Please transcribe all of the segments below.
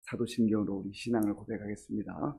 사도신경으로 우리 신앙을 고백하겠습니다.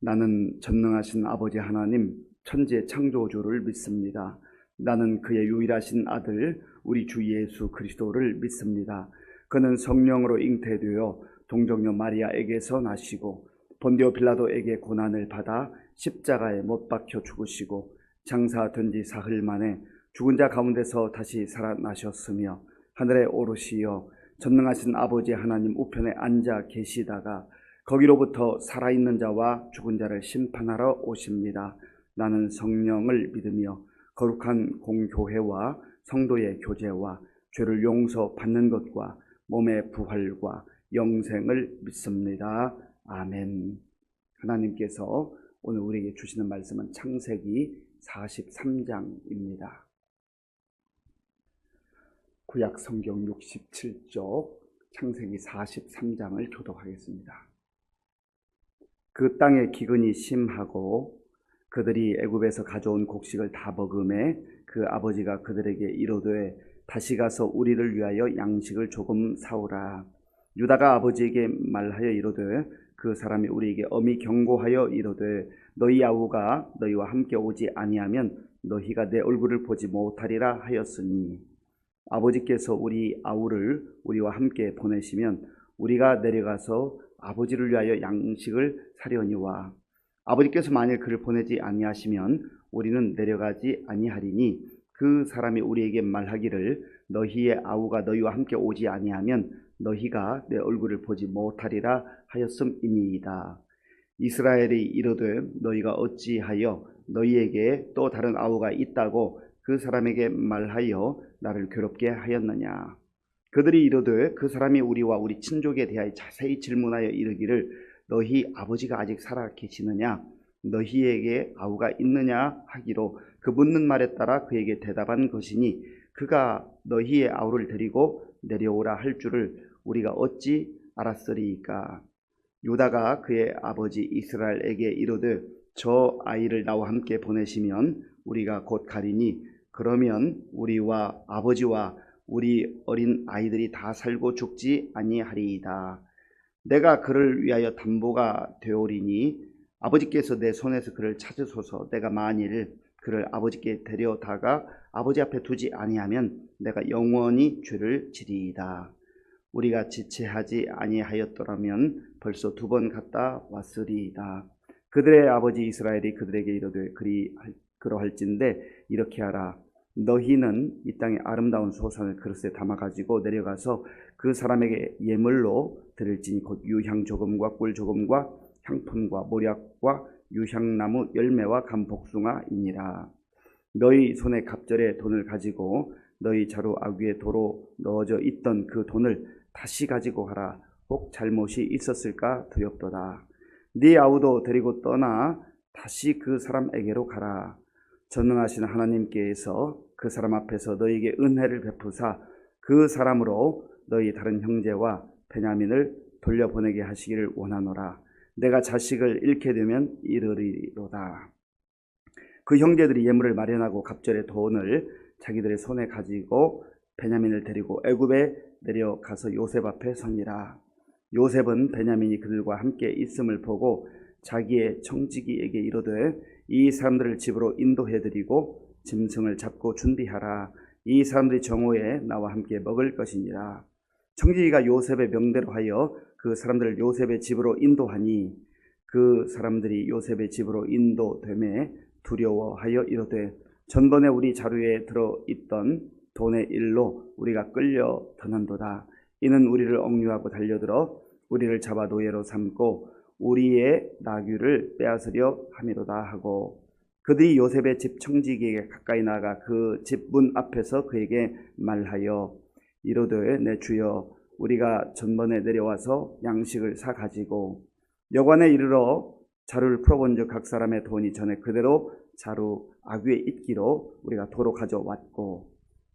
나는 전능하신 아버지 하나님 천지의 창조주를 믿습니다. 나는 그의 유일하신 아들 우리 주 예수 그리스도를 믿습니다. 그는 성령으로 잉태되어 동정녀 마리아에게서 나시고 본디오 빌라도에게 고난을 받아 십자가에 못 박혀 죽으시고 장사된 지 사흘 만에 죽은 자 가운데서 다시 살아나셨으며 하늘에 오르시어 전능하신 아버지 하나님 우편에 앉아 계시다가 거기로부터 살아있는 자와 죽은 자를 심판하러 오십니다. 나는 성령을 믿으며 거룩한 공교회와 성도의 교제와 죄를 용서받는 것과 몸의 부활과 영생을 믿습니다. 아멘. 하나님께서 오늘 우리에게 주시는 말씀은 창세기 43장입니다. 구약 성경 67쪽 창세기 43장을 교독하겠습니다. 그 땅의 기근이 심하고 그들이 애굽에서 가져온 곡식을 다 먹음에 그 아버지가 그들에게 이르되 다시 가서 우리를 위하여 양식을 조금 사오라. 유다가 아버지에게 말하여 이르되 그 사람이 우리에게 엄히 경고하여 이르되 너희 아우가 너희와 함께 오지 아니하면 너희가 내 얼굴을 보지 못하리라 하였으니 아버지께서 우리 아우를 우리와 함께 보내시면 우리가 내려가서 아버지를 위하여 양식을 사려니와 아버지께서 만일 그를 보내지 아니하시면 우리는 내려가지 아니하리니 그 사람이 우리에게 말하기를 너희의 아우가 너희와 함께 오지 아니하면 너희가 내 얼굴을 보지 못하리라 하였음이니이다. 이스라엘이 이르되 너희가 어찌하여 너희에게 또 다른 아우가 있다고 그 사람에게 말하여 나를 괴롭게 하였느냐. 그들이 이르되 그 사람이 우리와 우리 친족에 대하여 자세히 질문하여 이르기를 너희 아버지가 아직 살아 계시느냐 너희에게 아우가 있느냐 하기로 그 묻는 말에 따라 그에게 대답한 것이니 그가 너희의 아우를 데리고 내려오라 할 줄을 우리가 어찌 알았으리이까. 유다가 그의 아버지 이스라엘에게 이르되 저 아이를 나와 함께 보내시면 우리가 곧 가리니 그러면 우리와 아버지와 우리 어린 아이들이 다 살고 죽지 아니하리이다. 내가 그를 위하여 담보가 되오리니 아버지께서 내 손에서 그를 찾으소서. 내가 만일 그를 아버지께 데려다가 아버지 앞에 두지 아니하면 내가 영원히 죄를 지리이다. 우리가 지체하지 아니하였더라면 벌써 2번 갔다 왔으리이다. 그들의 아버지 이스라엘이 그들에게 이르되 그러할진대 이렇게 하라. 너희는 이 땅의 아름다운 소산을 그릇에 담아가지고 내려가서 그 사람에게 예물로 드릴지니 곧 유향 조금과 꿀 조금과 향품과 모략과 유향나무 열매와 감복숭아이니라. 너희 손에 갑절에 돈을 가지고 너희 자루 아귀에 도로 넣어져 있던 그 돈을 다시 가지고 가라. 혹 잘못이 있었을까 두렵도다. 네 아우도 데리고 떠나 다시 그 사람에게로 가라. 전능하신 하나님께서 그 사람 앞에서 너희에게 은혜를 베푸사 그 사람으로 너희 다른 형제와 베냐민을 돌려보내게 하시기를 원하노라. 내가 자식을 잃게 되면 이르리로다. 그 형제들이 예물을 마련하고 갑절의 돈을 자기들의 손에 가지고 베냐민을 데리고 애굽에 내려가서 요셉 앞에 서니라. 요셉은 베냐민이 그들과 함께 있음을 보고 자기의 청지기에게 이르되 이 사람들을 집으로 인도해드리고 짐승을 잡고 준비하라. 이 사람들이 정오에 나와 함께 먹을 것이니라. 청지기가 요셉의 명대로 하여 그 사람들을 요셉의 집으로 인도하니 그 사람들이 요셉의 집으로 인도되매 두려워하여 이르되 전번에 우리 자루에 들어있던 돈의 일로 우리가 끌려 드는도다. 이는 우리를 억류하고 달려들어 우리를 잡아 노예로 삼고 우리의 나귀를 빼앗으려 함이로다 하고 그들이 요셉의 집 청지기에게 가까이 나가 그 집 문 앞에서 그에게 말하여 이르되 내 주여 우리가 전번에 내려와서 양식을 사 가지고 여관에 이르러 자루를 풀어본즉 각 사람의 돈이 전에 그대로 자루 아귀에 있기로 우리가 도로 가져왔고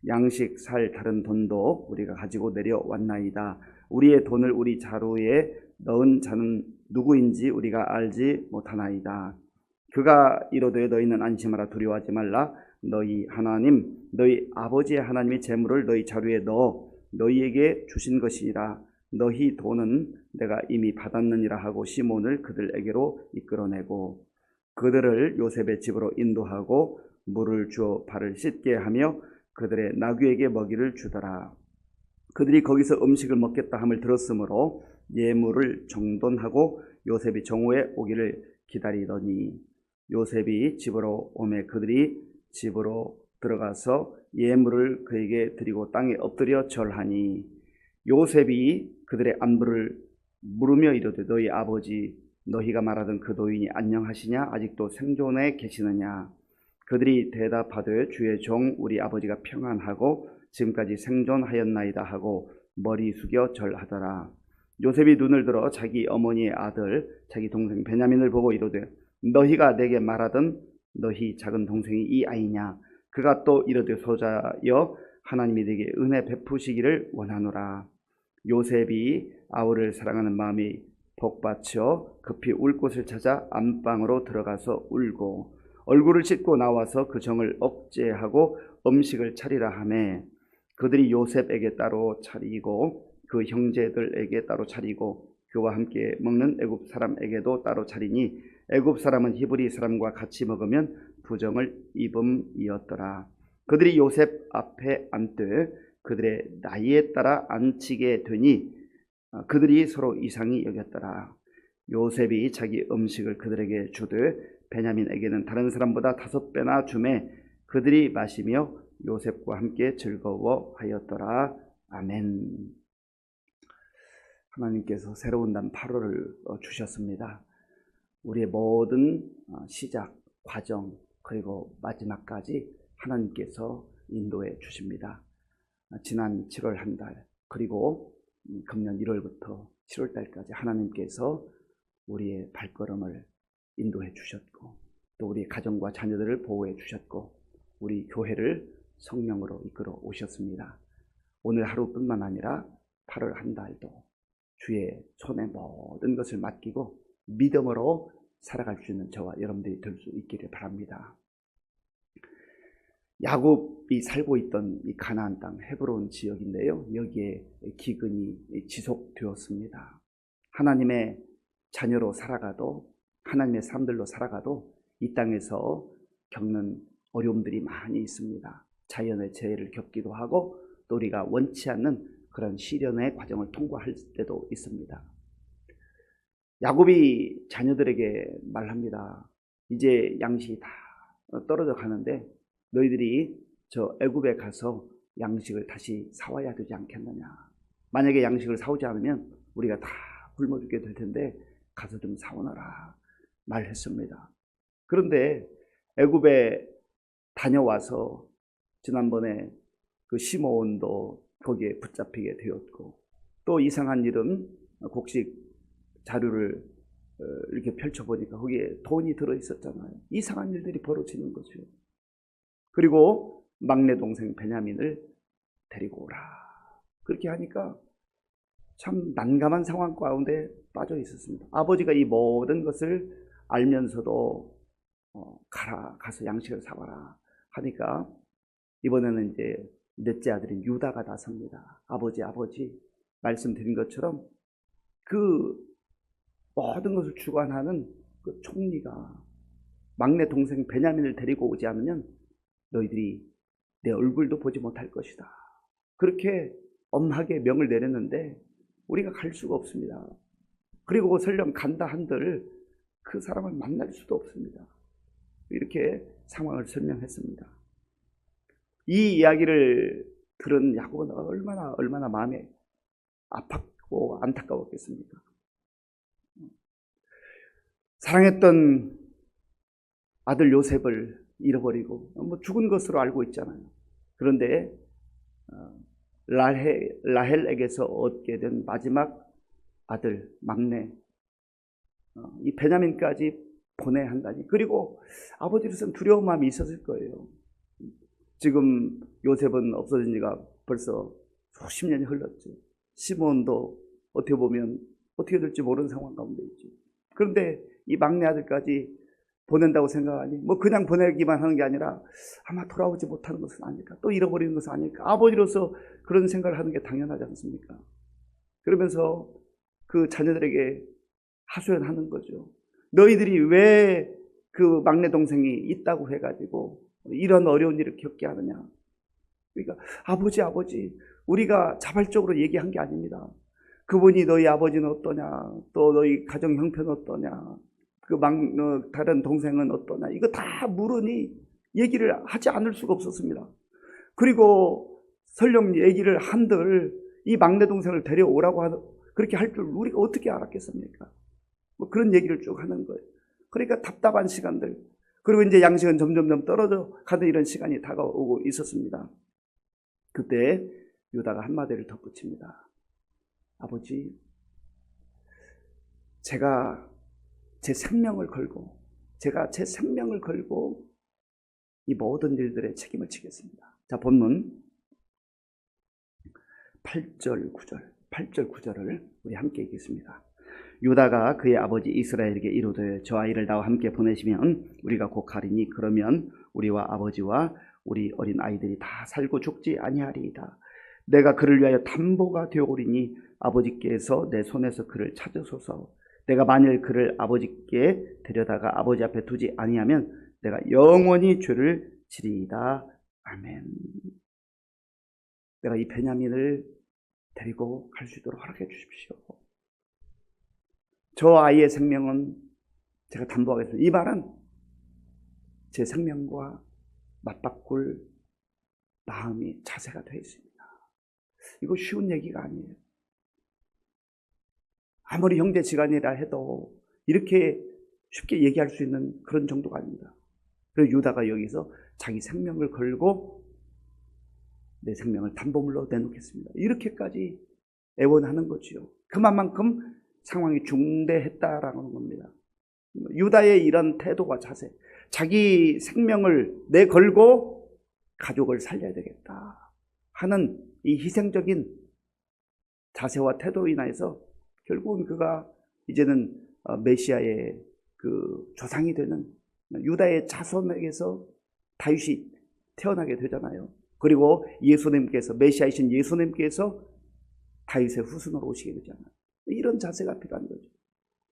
양식 살 다른 돈도 우리가 가지고 내려왔나이다. 우리의 돈을 우리 자루에 넣은 자는 누구인지 우리가 알지 못하나이다. 그가 이르되 너희는 안심하라. 두려워하지 말라. 너희 하나님 너희 아버지의 하나님이 재물을 너희 자루에 넣어 너희에게 주신 것이라. 너희 돈은 내가 이미 받았느니라 하고 시몬을 그들에게로 이끌어내고 그들을 요셉의 집으로 인도하고 물을 주어 발을 씻게 하며 그들의 나귀에게 먹이를 주더라. 그들이 거기서 음식을 먹겠다 함을 들었으므로 예물을 정돈하고 요셉이 정오에 오기를 기다리더니 요셉이 집으로 오매 그들이 집으로 들어가서 예물을 그에게 드리고 땅에 엎드려 절하니 요셉이 그들의 안부를 물으며 이르되 너희 아버지 너희가 말하던 그 노인이 안녕하시냐 아직도 생존해 계시느냐. 그들이 대답하되 주의 종 우리 아버지가 평안하고 지금까지 생존하였나이다 하고 머리 숙여 절하더라. 요셉이 눈을 들어 자기 어머니의 아들 자기 동생 베냐민을 보고 이르되 너희가 내게 말하던 너희 작은 동생이 이 아이냐. 그가 또 이르되 소자여 하나님이 내게 은혜 베푸시기를 원하노라. 요셉이 아우를 사랑하는 마음이 복받쳐 급히 울 곳을 찾아 안방으로 들어가서 울고 얼굴을 씻고 나와서 그 정을 억제하고 음식을 차리라 하매 그들이 요셉에게 따로 차리고 그 형제들에게 따로 차리고 그와 함께 먹는 애굽 사람에게도 따로 차리니 애굽 사람은 히브리 사람과 같이 먹으면 부정을 입음이었더라. 그들이 요셉 앞에 앉되 그들의 나이에 따라 앉히게 되니 그들이 서로 이상히 여겼더라. 요셉이 자기 음식을 그들에게 주되 베냐민에게는 다른 사람보다 5배나 주매 그들이 마시며 요셉과 함께 즐거워하였더라. 아멘. 하나님께서 새로운 날 8월을 주셨습니다. 우리의 모든 시작, 과정 그리고 마지막까지 하나님께서 인도해 주십니다. 지난 7월 한 달 그리고 금년 1월부터 7월 달까지 하나님께서 우리의 발걸음을 인도해 주셨고 또 우리 가정과 자녀들을 보호해 주셨고 우리 교회를 성령으로 이끌어 오셨습니다. 오늘 하루뿐만 아니라 8월 한 달도 주의 손에 모든 것을 맡기고 믿음으로 살아갈 수 있는 저와 여러분들이 될 수 있기를 바랍니다. 야곱이 살고 있던 이 가나안 땅 헤브론 지역인데요. 여기에 기근이 지속되었습니다. 하나님의 자녀로 살아가도 하나님의 사람들로 살아가도 이 땅에서 겪는 어려움들이 많이 있습니다. 자연의 재해를 겪기도 하고 또 우리가 원치 않는 그런 시련의 과정을 통과할 때도 있습니다. 야곱이 자녀들에게 말합니다. 이제 양식이 다 떨어져 가는데 너희들이 저 애굽에 가서 양식을 다시 사와야 되지 않겠느냐. 만약에 양식을 사오지 않으면 우리가 다 굶어 죽게 될 텐데 가서 좀 사오너라 말했습니다. 그런데 애굽에 다녀와서 지난번에 그 시므온도 거기에 붙잡히게 되었고 또 이상한 일은 곡식 자료를 이렇게 펼쳐보니까 거기에 돈이 들어있었잖아요. 이상한 일들이 벌어지는 거죠. 그리고 막내 동생 베냐민을 데리고 오라. 그렇게 하니까 참 난감한 상황 가운데 빠져 있었습니다. 아버지가 이 모든 것을 알면서도 가서 양식을 사와라 하니까 이번에는 이제 넷째 아들인 유다가 나섭니다. 아버지 말씀드린 것처럼 그 모든 것을 주관하는 그 총리가 막내 동생 베냐민을 데리고 오지 않으면 너희들이 내 얼굴도 보지 못할 것이다. 그렇게 엄하게 명을 내렸는데 우리가 갈 수가 없습니다. 그리고 설령 간다 한들 그 사람을 만날 수도 없습니다. 이렇게 상황을 설명했습니다. 이 이야기를 들은 야곱은 얼마나 마음에 아팠고 안타까웠겠습니까? 사랑했던 아들 요셉을 잃어버리고 죽은 것으로 알고 있잖아요. 그런데 라헬에게서 얻게 된 마지막 아들 막내 이 베냐민까지 보내야 한다니. 그리고 아버지로서는 두려운 마음이 있었을 거예요. 지금 요셉은 없어진 지가 벌써 수십 년이 흘렀죠. 시몬도 어떻게 보면 어떻게 될지 모르는 상황 가운데 있죠. 그런데 이 막내 아들까지 보낸다고 생각하니 그냥 보내기만 하는 게 아니라 아마 돌아오지 못하는 것은 아닐까, 또 잃어버리는 것은 아닐까. 아버지로서 그런 생각을 하는 게 당연하지 않습니까? 그러면서 그 자녀들에게 하소연하는 거죠. 너희들이 왜 그 막내 동생이 있다고 해가지고 이런 어려운 일을 겪게 하느냐. 그러니까 아버지 우리가 자발적으로 얘기한 게 아닙니다. 그분이 너희 아버지는 어떠냐, 또 너희 가정 형편은 어떠냐, 다른 동생은 어떠냐, 이거 다 물으니 얘기를 하지 않을 수가 없었습니다. 그리고 설령 얘기를 한들 이 막내 동생을 데려오라고 그렇게 할 줄 우리가 어떻게 알았겠습니까? 뭐 그런 얘기를 쭉 하는 거예요. 그러니까 답답한 시간들, 그리고 이제 양식은 점점 떨어져 가는 이런 시간이 다가오고 있었습니다. 그때 유다가 한마디를 덧붙입니다. 아버지, 제가 제 생명을 걸고 이 모든 일들의 책임을 지겠습니다. 자, 본문 8절 9절을 우리 함께 읽겠습니다. 유다가 그의 아버지 이스라엘에게 이르되 저 아이를 나와 함께 보내시면 우리가 곧 가리니 그러면 우리와 아버지와 우리 어린 아이들이 다 살고 죽지 아니하리이다. 내가 그를 위하여 담보가 되오리니 아버지께서 내 손에서 그를 찾으소서. 내가 만일 그를 아버지께 데려다가 아버지 앞에 두지 아니하면 내가 영원히 죄를 지리이다. 아멘. 내가 이 베냐민을 데리고 갈 수 있도록 허락해 주십시오. 저 아이의 생명은 제가 담보하겠습니다. 이 말은 제 생명과 맞바꿀 마음이 자세가 되어 있습니다. 이거 쉬운 얘기가 아니에요. 아무리 형제지간이라 해도 이렇게 쉽게 얘기할 수 있는 그런 정도가 아닙니다. 그래서 유다가 여기서 자기 생명을 걸고 내 생명을 담보물로 내놓겠습니다. 이렇게까지 애원하는 거지요. 그만큼 상황이 중대했다라는 겁니다. 유다의 이런 태도와 자세, 자기 생명을 내걸고 가족을 살려야 되겠다 하는 이 희생적인 자세와 태도로 인해서 결국은 그가 이제는 메시아의 그 조상이 되는 유다의 자손에게서 다윗이 태어나게 되잖아요. 그리고 메시아이신 예수님께서 다윗의 후손으로 오시게 되잖아요. 이런 자세가 필요한 거죠.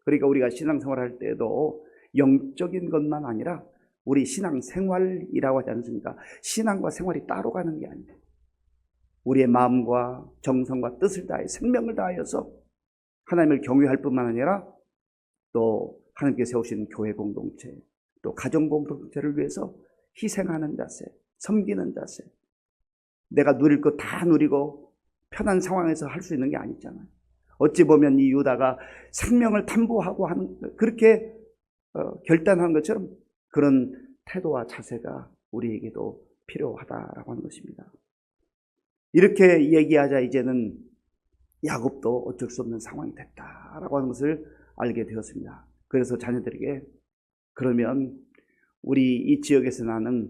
그러니까 우리가 신앙생활할 때도 영적인 것만 아니라 우리 신앙생활이라고 하지 않습니까? 신앙과 생활이 따로 가는 게 아니에요. 우리의 마음과 정성과 뜻을 다해 생명을 다하여서 하나님을 경외할 뿐만 아니라 또 하나님께 세우신 교회 공동체, 또 가정 공동체를 위해서 희생하는 자세, 섬기는 자세. 내가 누릴 것 다 누리고 편한 상황에서 할 수 있는 게 아니잖아요. 어찌 보면 이 유다가 생명을 담보하고 하는 그렇게 결단하는 것처럼 그런 태도와 자세가 우리에게도 필요하다라고 하는 것입니다. 이렇게 얘기하자 이제는 야곱도 어쩔 수 없는 상황이 됐다라고 하는 것을 알게 되었습니다. 그래서 자녀들에게 그러면 우리 이 지역에서 나는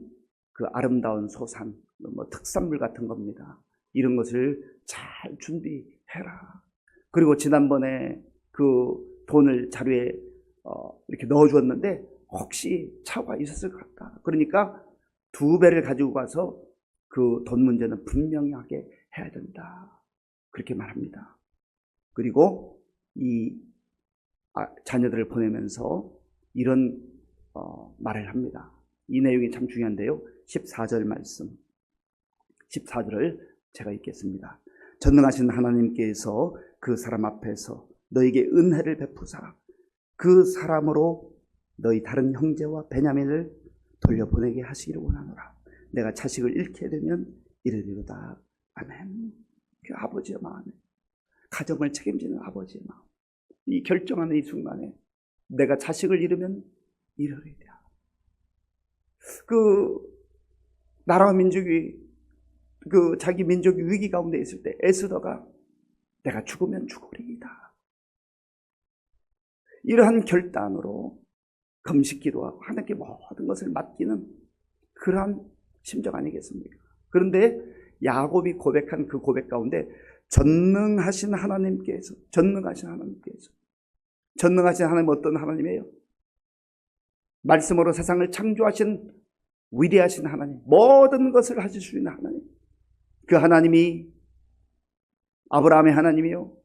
그 아름다운 소산, 특산물 같은 겁니다. 이런 것을 잘 준비해라. 그리고 지난번에 그 돈을 자루에 이렇게 넣어주었는데 혹시 차고가 있었을 것 같다. 그러니까 2배를 가지고 가서 그 돈 문제는 분명하게 해야 된다. 그렇게 말합니다. 그리고 이 자녀들을 보내면서 이런 말을 합니다. 이 내용이 참 중요한데요. 14절 말씀. 14절을 제가 읽겠습니다. 전능하신 하나님께서 그 사람 앞에서 너에게 은혜를 베푸사 그 사람으로 너희 다른 형제와 베냐민을 돌려보내게 하시기를 원하노라. 내가 자식을 잃게 되면 이르리로다. 아멘. 그 아버지의 마음에, 가정을 책임지는 아버지의 마음, 이 결정하는 이 순간에 내가 자식을 잃으면 이르리라. 그 나라와 민족이 자기 민족이 위기 가운데 있을 때 에스더가 내가 죽으면 죽으리이다. 이러한 결단으로 금식 기도하고 하나님께 모든 것을 맡기는 그러한 심정 아니겠습니까? 그런데 야곱이 고백한 그 고백 가운데 전능하신 하나님께서 전능하신 하나님 어떤 하나님이에요? 말씀으로 세상을 창조하신 위대하신 하나님, 모든 것을 하실 수 있는 하나님. 그 하나님이 아브라함의 하나님이요,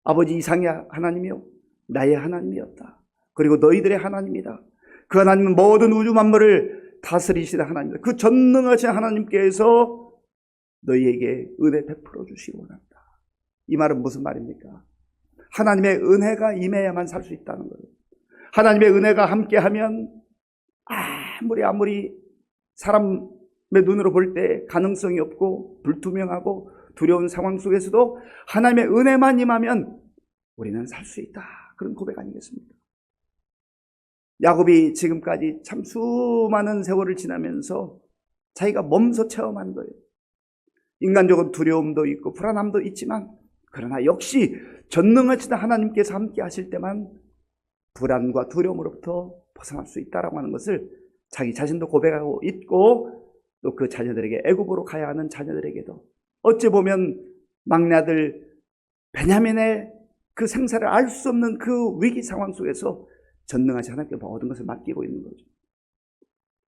아버지 이상의 하나님이요 나의 하나님이었다. 그리고 너희들의 하나님이다. 그 하나님은 모든 우주 만물을 다스리시는 하나님이다. 그 전능하신 하나님께서 너희에게 은혜 베풀어 주시기 원한다. 이 말은 무슨 말입니까? 하나님의 은혜가 임해야만 살 수 있다는 거예요. 하나님의 은혜가 함께하면 아무리 사람의 눈으로 볼 때 가능성이 없고 불투명하고 두려운 상황 속에서도 하나님의 은혜만 임하면 우리는 살 수 있다. 그런 고백 아니겠습니까? 야곱이 지금까지 참 수많은 세월을 지나면서 자기가 몸소 체험한 거예요. 인간적인 두려움도 있고 불안함도 있지만 그러나 역시 전능하신 하나님께서 함께 하실 때만 불안과 두려움으로부터 벗어날 수 있다라고 하는 것을 자기 자신도 고백하고 있고 또 그 자녀들에게 애굽으로 가야 하는 자녀들에게도 어찌 보면 막내 아들 베냐민의 그 생사를 알 수 없는 그 위기 상황 속에서 전능하신 하나님께 모든 것을 맡기고 있는 거죠.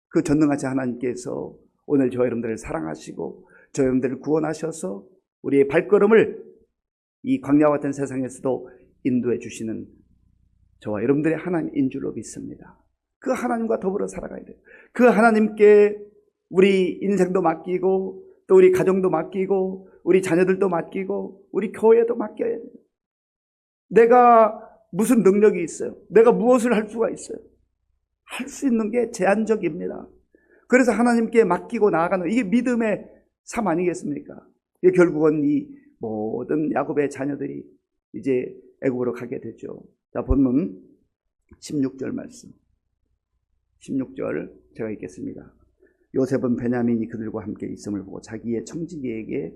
그 전능하신 하나님께서 오늘 저 여러분들을 사랑하시고 저 여러분들을 구원하셔서 우리의 발걸음을 이 광야와 같은 세상에서도 인도해 주시는 저와 여러분들의 하나님인 줄로 믿습니다. 그 하나님과 더불어 살아가야 돼요. 그 하나님께 우리 인생도 맡기고 또 우리 가정도 맡기고 우리 자녀들도 맡기고 우리 교회도 맡겨야 돼요. 내가 무슨 능력이 있어요? 내가 무엇을 할 수가 있어요? 할 수 있는 게 제한적입니다. 그래서 하나님께 맡기고 나아가는 이게 믿음의 삶 아니겠습니까? 이게 결국은 이 모든 야곱의 자녀들이 이제 애굽으로 가게 되죠. 자, 본문 16절 말씀. 16절 제가 읽겠습니다. 요셉은 베냐민이 그들과 함께 있음을 보고 자기의 청지기에게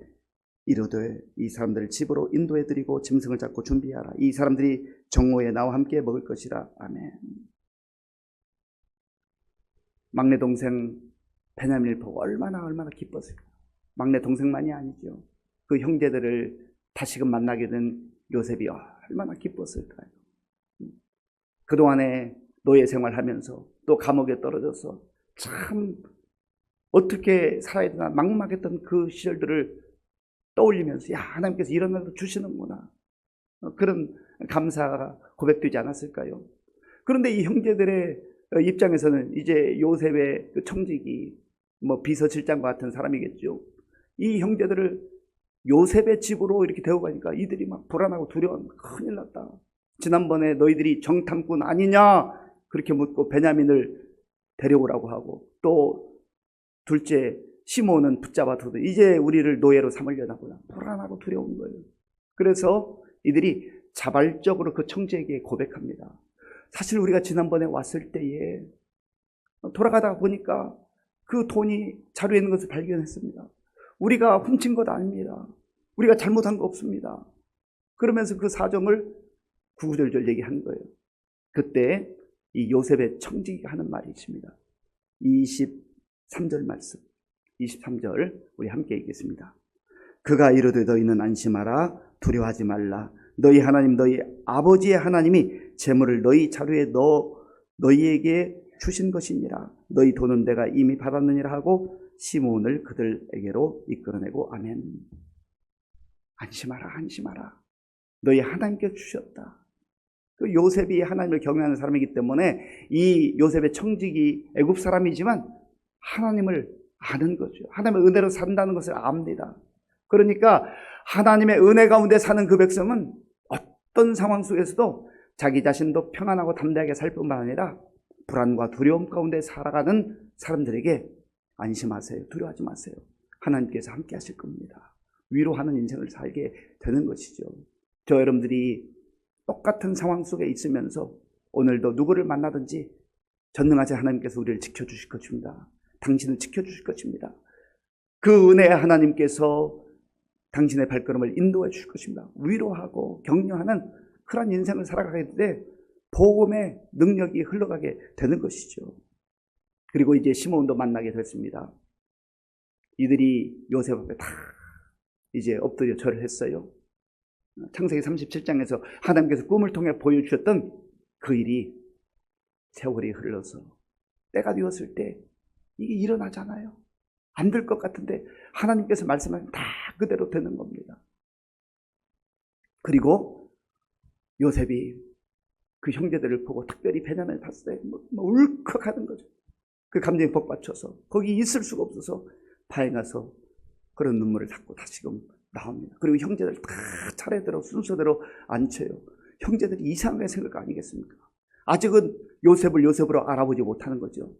이르되 이 사람들을 집으로 인도해드리고 짐승을 잡고 준비하라. 이 사람들이 정오에 나와 함께 먹을 것이라. 아멘. 막내 동생 베냐민을 보고 얼마나 기뻤을까. 막내 동생만이 아니죠. 그 형제들을 다시금 만나게 된 요셉이 얼마나 기뻤을까요. 그동안에 노예 생활하면서 또 감옥에 떨어져서 참 어떻게 살아야 되나 막막했던 그 시절들을 떠올리면서 하나님께서 이런 날도 주시는구나. 그런 감사가 고백되지 않았을까요? 그런데 이 형제들의 입장에서는 이제 요셉의 그 청직이 비서실장과 같은 사람이겠죠. 이 형제들을 요셉의 집으로 이렇게 데려가니까 이들이 막 불안하고 두려워. 큰일 났다. 지난번에 너희들이 정탐꾼 아니냐? 그렇게 묻고 베냐민을 데려오라고 하고 또 둘째 시몬은 붙잡아둬도 이제 우리를 노예로 삼으려나 보다. 불안하고 두려운 거예요. 그래서 이들이 자발적으로 그 청지에게 고백합니다. 사실 우리가 지난번에 왔을 때에 돌아가다가 보니까 그 돈이 자루에 있는 것을 발견했습니다. 우리가 훔친 것 아닙니다. 우리가 잘못한 거 없습니다. 그러면서 그 사정을 구구절절 얘기한 거예요. 그때 이 요셉의 청지기가 하는 말이 있습니다. 23절 말씀. 23절 우리 함께 읽겠습니다. 그가 이르되 너희는 안심하라. 두려워하지 말라. 너희 하나님 너희 아버지의 하나님이 재물을 너희 자루에 너희에게 주신 것이니라. 너희 돈은 내가 이미 받았느니라 하고 시몬을 그들에게로 이끌어내고 아멘. 안심하라. 안심하라. 너희 하나님께 주셨다. 그 요셉이 하나님을 경외하는 사람이기 때문에 이 요셉의 청직이 애굽 사람이지만 하나님을 아는 거죠. 하나님의 은혜로 산다는 것을 압니다. 그러니까 하나님의 은혜 가운데 사는 그 백성은 어떤 상황 속에서도 자기 자신도 평안하고 담대하게 살 뿐만 아니라 불안과 두려움 가운데 살아가는 사람들에게 안심하세요. 두려워하지 마세요. 하나님께서 함께 하실 겁니다. 위로하는 인생을 살게 되는 것이죠. 저 여러분들이 똑같은 상황 속에 있으면서 오늘도 누구를 만나든지 전능하신 하나님께서 우리를 지켜주실 것입니다. 당신을 지켜주실 것입니다. 그 은혜의 하나님께서 당신의 발걸음을 인도해 주실 것입니다. 위로하고 격려하는 그런 인생을 살아가게 되는데 복음의 능력이 흘러가게 되는 것이죠. 그리고 이제 시몬도 만나게 됐습니다. 이들이 요셉 앞에 다 이제 엎드려 절을 했어요. 창세기 37장에서 하나님께서 꿈을 통해 보여주셨던 그 일이 세월이 흘러서 때가 되었을 때 이게 일어나잖아요. 안 될 것 같은데 하나님께서 말씀하면 다 그대로 되는 겁니다. 그리고 요셉이 그 형제들을 보고 특별히 베냐민을 봤을 때 울컥하는 거죠. 그 감정에 복받쳐서 거기 있을 수가 없어서 바에 가서 그런 눈물을 닦고 다시금 나옵니다. 그리고 형제들 다 차례대로 순서대로 앉혀요. 형제들이 이상하게 생각 아니겠습니까? 아직은 요셉을 요셉으로 알아보지 못하는 거죠.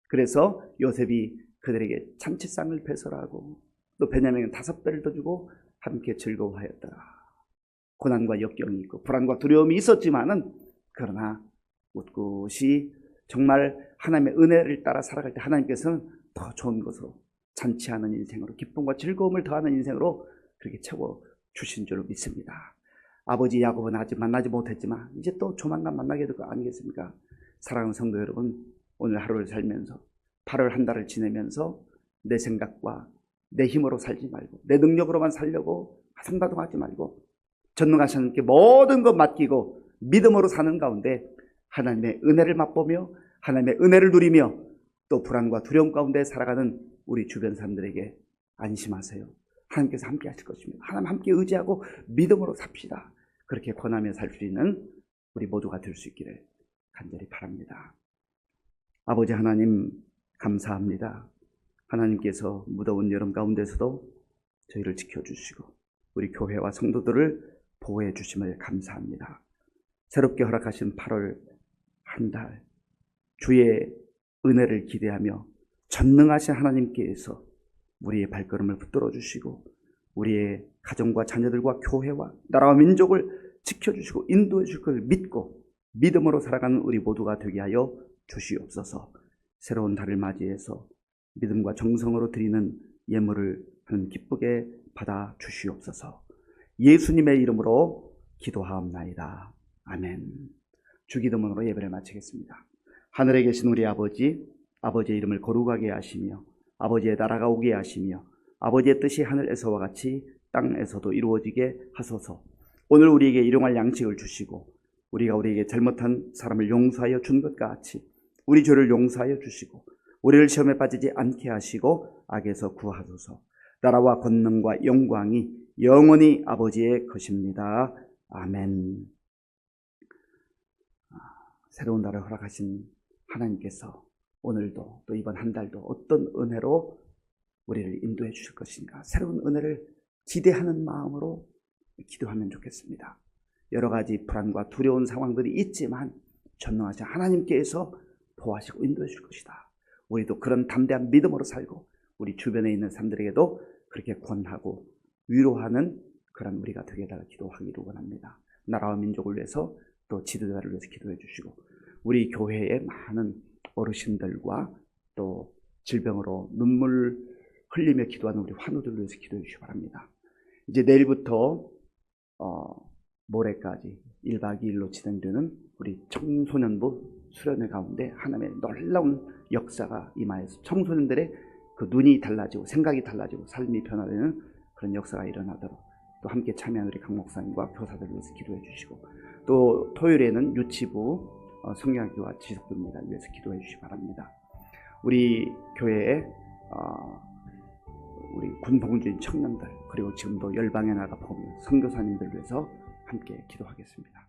그래서 요셉이 그들에게 잔치상을 배설하고 또 베냐민은 5배를 더 주고 함께 즐거워하였더라. 고난과 역경이 있고 불안과 두려움이 있었지만은 그러나 꿋꿋이 정말 하나님의 은혜를 따라 살아갈 때 하나님께서는 더 좋은 것으로 잔치하는 인생으로 기쁨과 즐거움을 더하는 인생으로 그렇게 채워주신 줄로 믿습니다. 아버지 야곱은 아직 만나지 못했지만 이제 또 조만간 만나게 될 거 아니겠습니까? 사랑하는 성도 여러분, 오늘 하루를 살면서 8월 한 달을 지내면서 내 생각과 내 힘으로 살지 말고 내 능력으로만 살려고 하성바동하지 말고 전능하신 하나님께 모든 것 맡기고 믿음으로 사는 가운데 하나님의 은혜를 맛보며 하나님의 은혜를 누리며 또 불안과 두려움 가운데 살아가는 우리 주변 사람들에게 안심하세요. 하나님께서 함께 하실 것입니다. 하나님 함께 의지하고 믿음으로 삽시다. 그렇게 권하며 살 수 있는 우리 모두가 될 수 있기를 간절히 바랍니다. 아버지 하나님 감사합니다. 하나님께서 무더운 여름 가운데서도 저희를 지켜주시고 우리 교회와 성도들을 보호해 주심을 감사합니다. 새롭게 허락하신 8월 한 달 주의 은혜를 기대하며 전능하신 하나님께서 우리의 발걸음을 붙들어 주시고 우리의 가정과 자녀들과 교회와 나라와 민족을 지켜주시고 인도해 주실 것을 믿고 믿음으로 살아가는 우리 모두가 되게 하여 주시옵소서. 새로운 달을 맞이해서 믿음과 정성으로 드리는 예물을 하나님 기쁘게 받아 주시옵소서. 예수님의 이름으로 기도하옵나이다. 아멘. 주기도문으로 예배를 마치겠습니다. 하늘에 계신 우리 아버지, 아버지의 이름을 거룩하게 하시며 아버지의 나라가 오게 하시며 아버지의 뜻이 하늘에서와 같이 땅에서도 이루어지게 하소서. 오늘 우리에게 일용할 양식을 주시고 우리가 우리에게 잘못한 사람을 용서하여 준 것 같이 우리 죄를 용서하여 주시고 우리를 시험에 빠지지 않게 하시고 악에서 구하소서. 나라와 권능과 영광이 영원히 아버지의 것입니다. 아멘. 새로운 날을 허락하신 하나님께서 오늘도 또 이번 한 달도 어떤 은혜로 우리를 인도해 주실 것인가, 새로운 은혜를 기대하는 마음으로 기도하면 좋겠습니다. 여러 가지 불안과 두려운 상황들이 있지만 전능하신 하나님께서 보호하시고 인도해 줄 것이다. 우리도 그런 담대한 믿음으로 살고 우리 주변에 있는 사람들에게도 그렇게 권하고 위로하는 그런 우리가 되게 달라 기도하기를 원합니다. 나라와 민족을 위해서 또 지도자를 위해서 기도해 주시고 우리 교회의 많은 어르신들과 또 질병으로 눈물 흘리며 기도하는 우리 환우들을 위해서 기도해 주시기 바랍니다. 이제 내일부터 모레까지 1박 2일로 진행되는 우리 청소년부 수련회 가운데 하나님의 놀라운 역사가 임하여서 청소년들의 그 눈이 달라지고 생각이 달라지고 삶이 변화되는 그런 역사가 일어나도록 또 함께 참여한 우리 강 목사님과 교사들을 위해서 기도해 주시고 또 토요일에는 유치부 성경학교와 지속교입니다 위해서 기도해 주시기 바랍니다. 우리 교회에 우리 군복무주의 청년들 그리고 지금도 열방에 나가 보면 선교사님들 위해서 함께 기도하겠습니다.